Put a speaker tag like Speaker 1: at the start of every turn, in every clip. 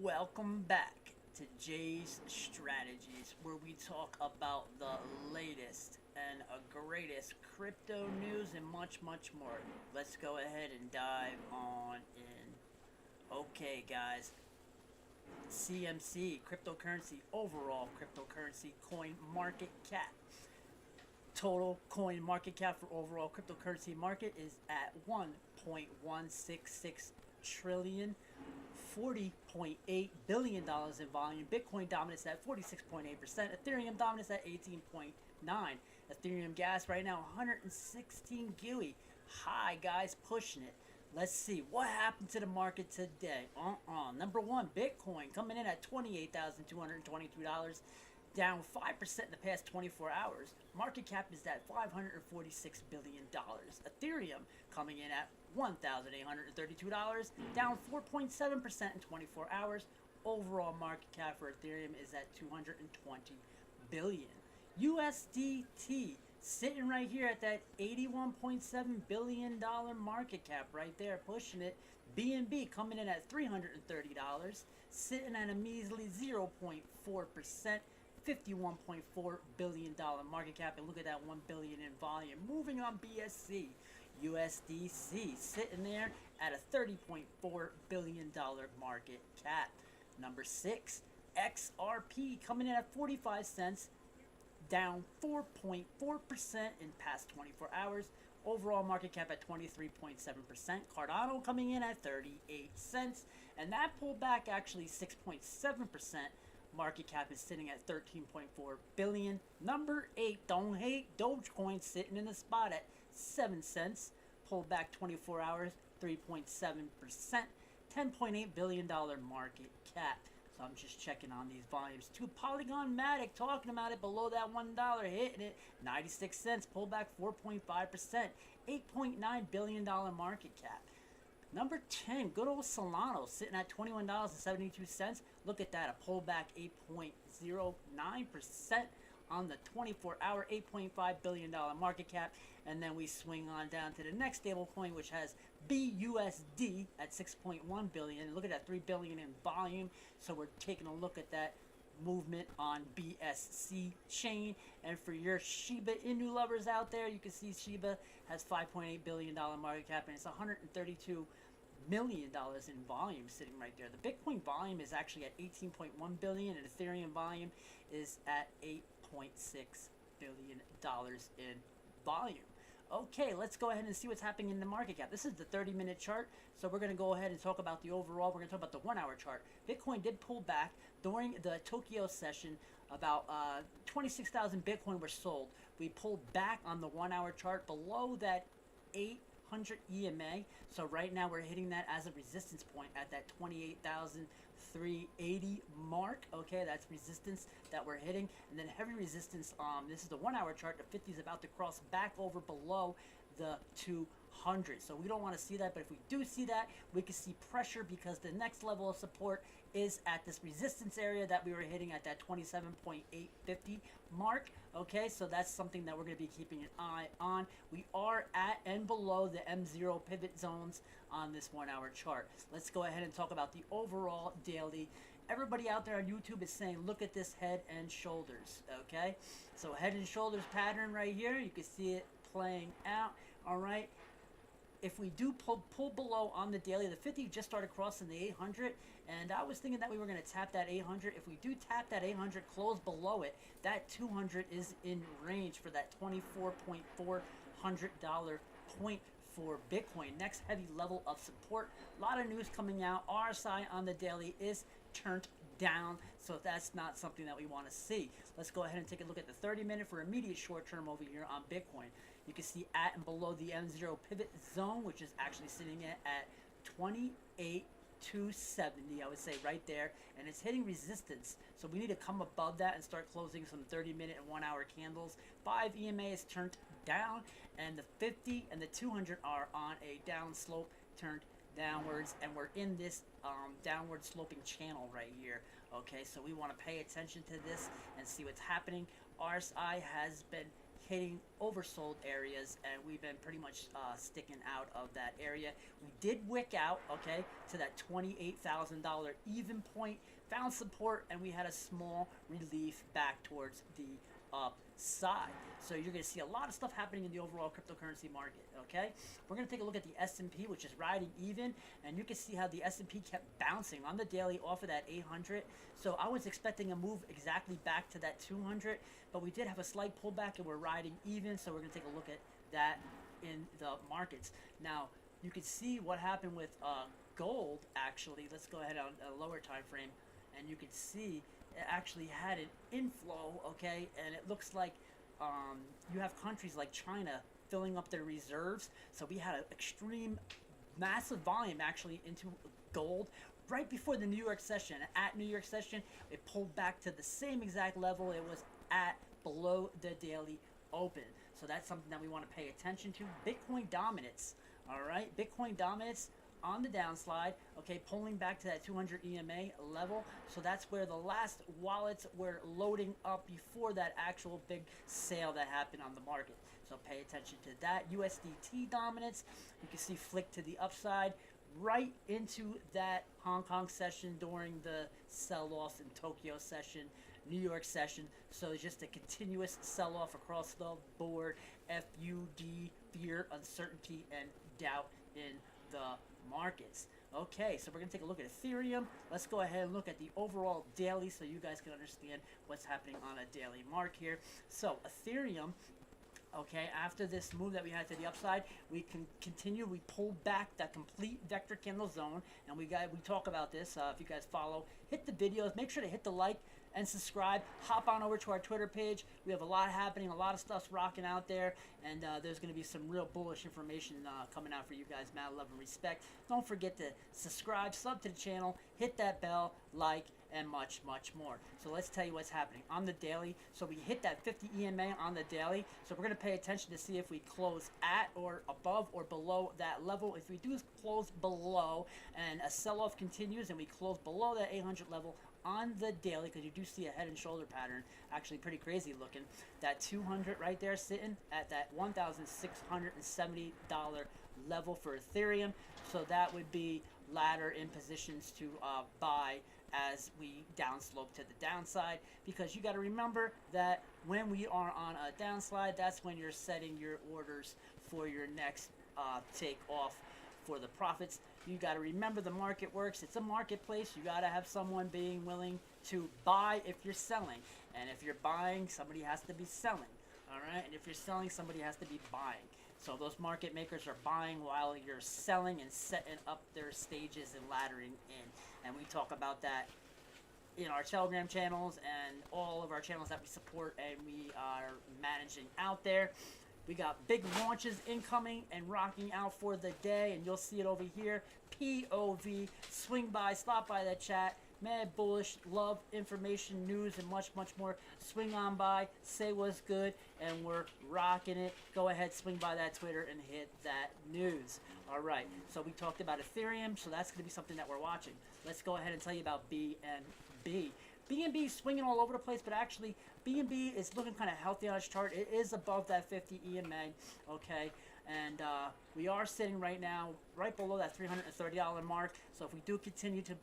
Speaker 1: Welcome back to Jay's Strategies, where we talk about the latest and greatest crypto news and much, much more. Let's go ahead and dive on in. Okay, guys, CMC, cryptocurrency, overall cryptocurrency coin market cap. Total coin market cap for overall cryptocurrency market is at 1.166 trillion, $40.8 billion in volume. Bitcoin dominance at 46.8%. Ethereum dominance at 18.9%. Ethereum gas right now 116 GUI. High, guys, pushing it. Let's see what happened to the market today. Number one, Bitcoin coming in at $28,222, down 5% in the past 24 hours. Market cap is at $546 billion. Ethereum coming in at $1,832, down 4.7% in 24 hours. Overall market cap for Ethereum is at $220 billion. USDT sitting right here at that $81.7 billion market cap right there, pushing it. BNB coming in at $330, sitting at a measly 0.4%. $51.4 billion market cap, and look at that $1 billion in volume. Moving on, BSC, USDC sitting there at a $30.4 billion market cap. Number 6, XRP coming in at 45 cents, down 4.4% in past 24 hours. Overall market cap at 23.7%. Cardano coming in at 38 cents, and that pulled back actually 6.7%. Market cap is sitting at 13.4 billion. Number 8, don't hate, Dogecoin sitting in the spot at 7 cents. Pulled back 24 hours, 3.7%. $10.8 billion market cap. So I'm just checking on these volumes. 2, Polygon Matic talking about it below that $1, hitting it 96 cents. Pulled back 4.5%. $8.9 billion market cap. Number 10, good old Solana sitting at $21.72. Look at that, a pullback 8.09% on the 24-hour, $8.5 billion market cap. And then we swing on down to the next stable coin, which has BUSD at $6.1 billion. Look at that, $3 billion in volume. So we're taking a look at that movement on BSC chain. And for your Shiba Inu lovers out there, you can see Shiba has $5.8 billion market cap, and it's $132 million in volume sitting right there. The Bitcoin volume is actually at 18.1 billion, and Ethereum volume is at $8.6 billion in volume. Okay, let's go ahead and see what's happening in the market cap. This is the 30-minute chart, so we're going to go ahead and talk about the overall. We're going to talk about the 1-hour chart. Bitcoin did pull back during the Tokyo session. About 26,000 Bitcoin were sold. We pulled back on the 1-hour chart below that 800 EMA. So right now we're hitting that as a resistance point at that 28,380 mark. Okay, that's resistance that we're hitting. And then heavy resistance, this is the 1-hour chart. The 50 is about to cross back over below the 200. So we don't want to see that, but if we do see that, we can see pressure because the next level of support is at this resistance area that we were hitting at that 27.850 mark. Okay, so that's something that we're going to be keeping an eye on. We are at and below the M0 pivot zones on this 1-hour chart. Let's go ahead and talk about the overall daily. Everybody out there on YouTube is saying, look at this head and shoulders. Okay, so head and shoulders pattern right here. You can see it playing out. All right. If we do pull below on the daily, the 50 just started crossing the 800, and I was thinking that we were going to tap that 800. If we do tap that 800, close below it, that 200 is in range for that $24.400 point for Bitcoin. Next heavy level of support. A lot of news coming out. RSI on the daily is turned down, so that's not something that we want to see. Let's go ahead and take a look at the 30-minute for immediate short term over here on Bitcoin. You can see at and below the M0 pivot zone, which is actually sitting at 28,270, I would say right there, and it's hitting resistance. So we need to come above that and start closing some 30-minute and 1-hour candles. 5 EMA is turned down, and the 50 and the 200 are on a down slope, turned downwards, and we're in this downward sloping channel right here. Okay, so we want to pay attention to this and see what's happening. RSI has been indicating oversold areas, and we've been pretty much sticking out of that area. We did wick out, okay, to that $28,000 even point, found support, and we had a small relief back towards the upside. So you're going to see a lot of stuff happening in the overall cryptocurrency market, okay? We're going to take a look at the S&P, which is riding even, and you can see how the S&P kept bouncing on the daily off of that 800. So I was expecting a move exactly back to that 200, but we did have a slight pullback and we're riding even, so we're going to take a look at that in the markets. Now, you can see what happened with gold, actually. Let's go ahead on a lower time frame, and you can see it actually had an inflow, okay, and it looks like you have countries like China filling up their reserves. So we had an extreme, massive volume actually into gold right before the New York session. At New York session, it pulled back to the same exact level it was at below the daily open. So that's something that we want to pay attention to. Bitcoin dominance, all right? Bitcoin dominance on the downslide, okay, pulling back to that 200 EMA level. So that's where the last wallets were loading up before that actual big sale that happened on the market. So pay attention to that. USDT dominance, you can see flick to the upside right into that Hong Kong session during the sell-off in Tokyo session, New York session. So it's just a continuous sell-off across the board. FUD, fear, uncertainty, and doubt in the markets. Okay, so we're going to take a look at Ethereum. Let's go ahead and look at the overall daily so you guys can understand what's happening on a daily mark here. So Ethereum, okay, after this move that we had to the upside, we can continue. We pulled back that complete vector candle zone, and we talk about this. If you guys follow, hit the videos, make sure to hit the like and subscribe. Hop on over to our Twitter page. We have a lot happening, a lot of stuff's rocking out there, and there's going to be some real bullish information coming out for you guys. Mad love and respect. Don't forget to subscribe, sub to the channel, hit that bell, like, and much, much more. So let's tell you what's happening on the daily. So we hit that 50 EMA on the daily. So we're going to pay attention to see if we close at or above or below that level. If we do close below and a sell-off continues and we close below that 800 level on the daily, because you do see a head and shoulder pattern, actually pretty crazy looking. That 200 right there sitting at that $1,670 level for Ethereum. So that would be ladder in positions to buy as we downslope to the downside, because you got to remember that when we are on a downslide, that's when you're setting your orders for your next take off for the profits. You got to remember the market works. It's a marketplace. You got to have someone being willing to buy if you're selling, and if you're buying, somebody has to be selling, all right? And if you're selling, somebody has to be buying. So those market makers are buying while you're selling and setting up their stages and laddering in. And we talk about that in our Telegram channels and all of our channels that we support and we are managing out there. We got big launches incoming and rocking out for the day, and you'll see it over here. POV, swing by, stop by that chat. Mad bullish, love information, news, and much, much more. Swing on by, say what's good, and we're rocking it. Go ahead, swing by that Twitter and hit that news. All right, so we talked about Ethereum, so that's going to be something that we're watching. Let's go ahead and tell you about BNB. BNB is swinging all over the place, but actually BNB is looking kind of healthy on its chart. It is above that 50 EMA, okay? And we are sitting right now right below that $330 mark. So if we do continue to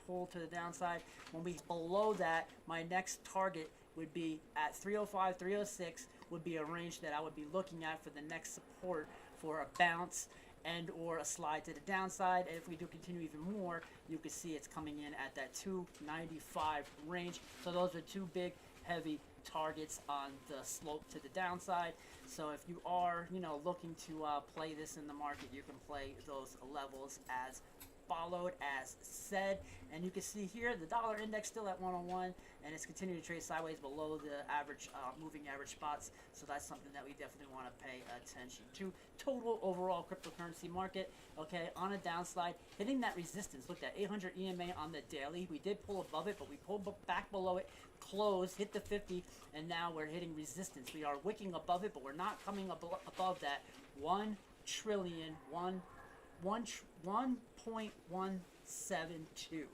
Speaker 1: pull to the downside, when we below that, my next target would be at 305, 306 would be a range that I would be looking at for the next support for a bounce and or a slide to the downside. And if we do continue even more, you can see it's coming in at that 295 range. So those are two big heavy targets on the slope to the downside. So if you are, looking to play this in the market, you can play those levels as followed, as said. And you can see here the dollar index still at 101, and it's continuing to trade sideways below the average moving average spots. So that's something that we definitely want to pay attention to. Total overall cryptocurrency market, okay, on a downside, hitting that resistance. Look at 800 EMA on the daily. We did pull above it, but we pulled back below it, closed, hit the 50, and now we're hitting resistance. We are wicking above it, but we're not coming above that 1.172.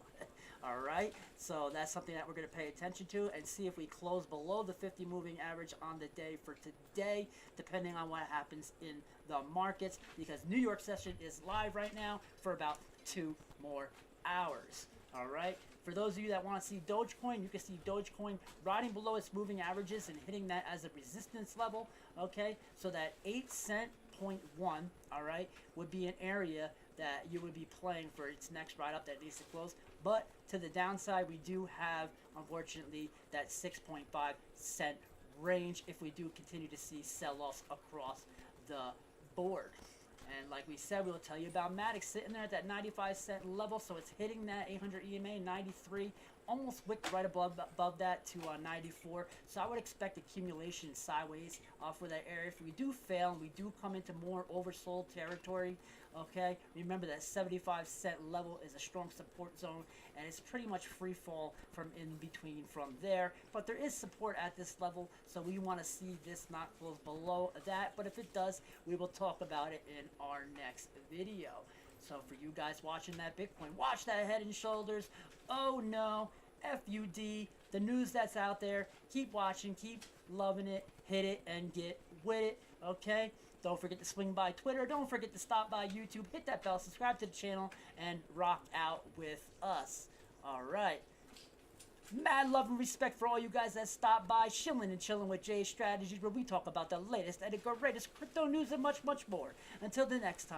Speaker 1: All right, so that's something that we're going to pay attention to and see if we close below the 50 moving average on the day for today, depending on what happens in the markets, because New York session is live right now for about 2 more hours. All right, for those of you that want to see Dogecoin, you can see Dogecoin riding below its moving averages and hitting that as a resistance level. Okay, so that 8 cent point 1, all right, would be an area that you would be playing for its next ride up that needs to close. But to the downside, we do have, unfortunately, that 6.5 cent range if we do continue to see sell-offs across the board. And like we said, we'll tell you about Matic sitting there at that 95 cent level, so it's hitting that 800 EMA, 93, almost wicked right above that to 94. So I would expect accumulation sideways off of that area. If we do fail and we do come into more oversold territory, okay, remember that 75 cent level is a strong support zone, and it's pretty much free fall from in between from there. But there is support at this level, so we want to see this not close below that. But if it does, we will talk about it in our next video. So for you guys watching that Bitcoin, watch that head and shoulders. Oh no, FUD, the news that's out there. Keep watching, keep loving it, hit it, and get with it, okay? Don't forget to swing by Twitter. Don't forget to stop by YouTube. Hit that bell, subscribe to the channel, and rock out with us. All right. Mad love and respect for all you guys that stop by. Shilling and chilling with Jay's Strategies, where we talk about the latest and the greatest crypto news and much, much more. Until the next time.